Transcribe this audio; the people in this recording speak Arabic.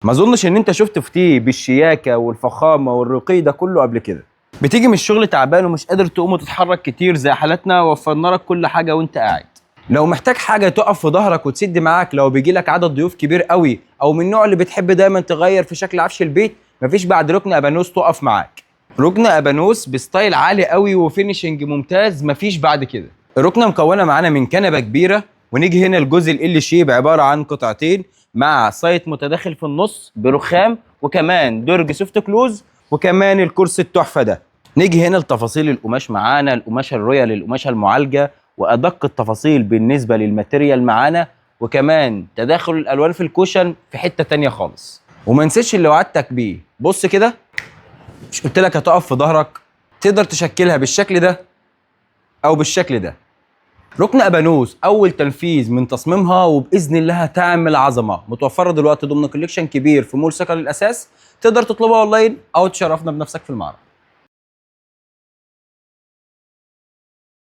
ما اظنش ان انت شفت فتيه بالشياكه والفخامه والرقي ده كله قبل كده. بتيجي من الشغل تعبان ومش قادر تقوم وتتحرك كتير زي حالتنا، وفرنا لك كل حاجه وانت قاعد. لو محتاج حاجه تقف في ظهرك وتسد معاك لو بيجي لك عدد ضيوف كبير قوي، او من النوع اللي بتحب دايما تغير في شكل عفش البيت، مفيش بعد ركن ابانوس تقف معاك. ركن ابانوس بستايل عالي قوي وفينيشنج ممتاز، مفيش بعد كده. الركنه مكونه معانا من كنبه كبيره، ونيجي هنا الجزء ال شيب عباره عن قطعتين مع سايت متداخل في النص برخام، وكمان درج سوفت كلوز، وكمان الكرسي التحفه ده. نيجي هنا لتفاصيل القماش معانا، القماشه الرويال، القماشه المعالجه، وادق التفاصيل بالنسبه للماتيريال معانا، وكمان تداخل الالوان في الكوشن في حته تانيه خالص. وما نسيتش اللي وعدتك بيه، بص كده، مش قلت لك هتقف في ظهرك؟ تقدر تشكلها بالشكل ده او بالشكل ده. ركن ابانوس اول تنفيذ من تصميمها، وباذن الله هتعمل عظمه. متوفره دلوقتي ضمن كوليكشن كبير في مول سكن الاساس، تقدر تطلبها اونلاين او تشرفنا بنفسك في المعرض.